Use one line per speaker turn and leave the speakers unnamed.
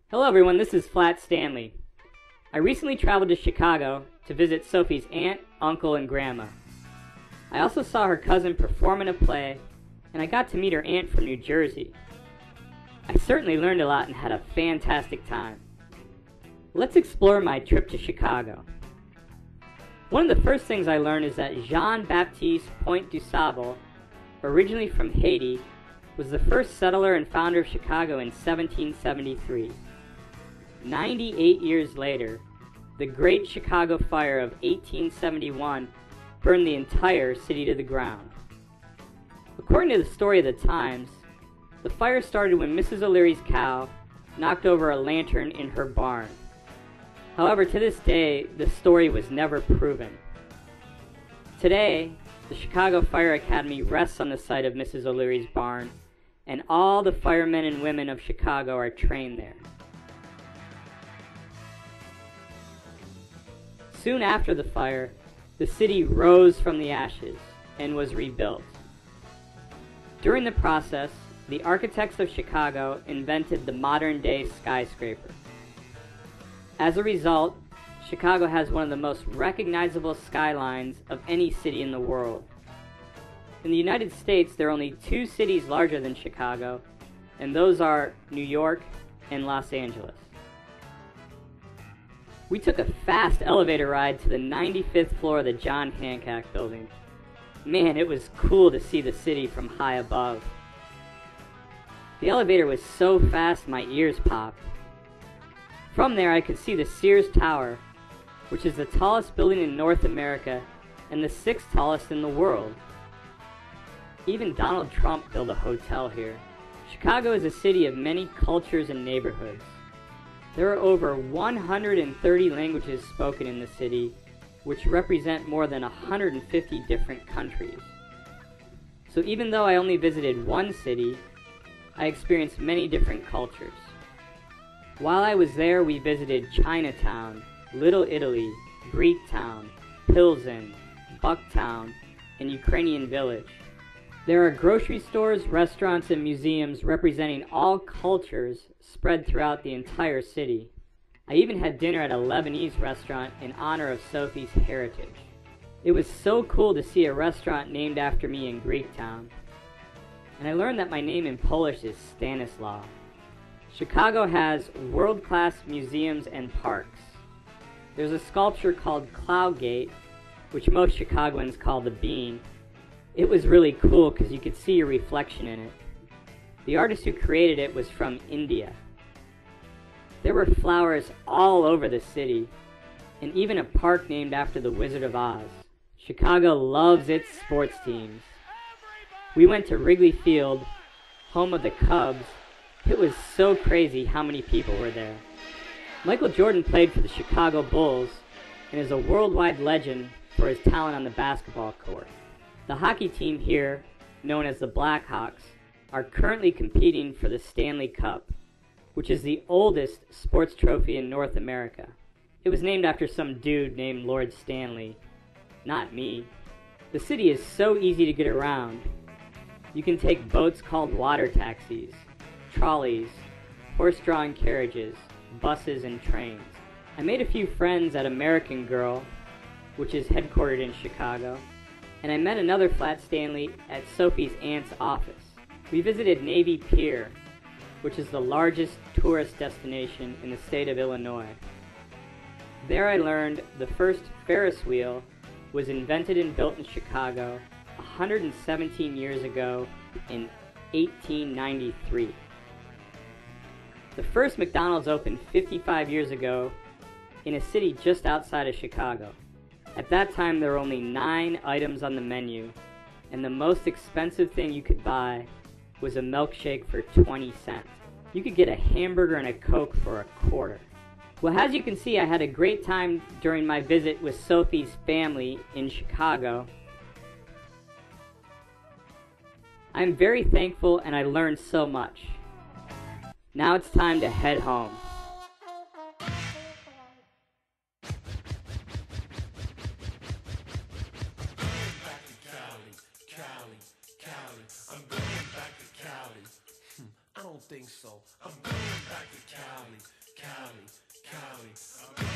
Hello everyone, this is Flat Stanley. I recently traveled to Chicago to visit Sophie's aunt, uncle, and grandma. I also saw her cousin perform in a play, and I got to meet her aunt from New Jersey. I certainly learned a lot and had a fantastic time. Let's explore my trip to Chicago. One of the first things I learned is that Jean-Baptiste Point du Sable, originally from Haiti, was the first settler and founder of Chicago in 1773. 98 years later, the Great Chicago Fire of 1871 burned the entire city to the ground. According to the story of the Times, the fire started when Mrs. O'Leary's cow knocked over a lantern in her barn. However, to this day, the story was never proven. Today, the Chicago Fire Academy rests on the site of Mrs. O'Leary's barn, and all the firemen and women of Chicago are trained there. Soon after the fire, the city rose from the ashes and was rebuilt. During the process, the architects of Chicago invented the modern-day skyscraper. As a result, Chicago has one of the most recognizable skylines of any city in the world. In the United States, there are only two cities larger than Chicago, and those are New York and Los Angeles. We took a fast elevator ride to the 95th floor of the John Hancock building. Man, it was cool to see the city from high above. The elevator was so fast my ears popped. From there I could see the Sears Tower, which is the tallest building in North America and the sixth tallest in the world. Even Donald Trump built a hotel here. Chicago is a city of many cultures and neighborhoods. There are over 130 languages spoken in the city, which represent more than 150 different countries. So even though I only visited one city, I experienced many different cultures. While I was there, we visited Chinatown, Little Italy, Greektown, Pilsen, Bucktown, and Ukrainian Village. There are grocery stores, restaurants, and museums representing all cultures spread throughout the entire city. I even had dinner at a Lebanese restaurant in honor of Sophie's heritage. It was so cool to see a restaurant named after me in Greektown. And I learned that my name in Polish is Stanislaw. Chicago has world-class museums and parks. There's a sculpture called Cloud Gate, which most Chicagoans call the Bean. It was really cool because you could see your reflection in it. The artist who created it was from India. There were flowers all over the city, and even a park named after the Wizard of Oz. Chicago loves its sports teams. We went to Wrigley Field, home of the Cubs. It was so crazy how many people were there. Michael Jordan played for the Chicago Bulls and is a worldwide legend for his talent on the basketball court. The hockey team here, known as the Blackhawks, are currently competing for the Stanley Cup, which is the oldest sports trophy in North America. It was named after some dude named Lord Stanley, not me. The city is so easy to get around. You can take boats called water taxis, trolleys, horse-drawn carriages, buses, and trains. I made a few friends at American Girl, which is headquartered in Chicago, and I met another Flat Stanley at Sophie's aunt's office. We visited Navy Pier, which is the largest tourist destination in the state of Illinois. There I learned the first Ferris wheel was invented and built in Chicago 117 years ago in 1893. The first McDonald's opened 55 years ago in a city just outside of Chicago. At that time, there were only 9 items on the menu, and the most expensive thing you could buy was a milkshake for 20 cents. You could get a hamburger and a Coke for a quarter. Well, as you can see, I had a great time during my visit with Sophie's family in Chicago. I'm very thankful and I learned so much. Now it's time to head home.
I'm going back to Cali. I don't think so. I'm going back to Cali. Cali.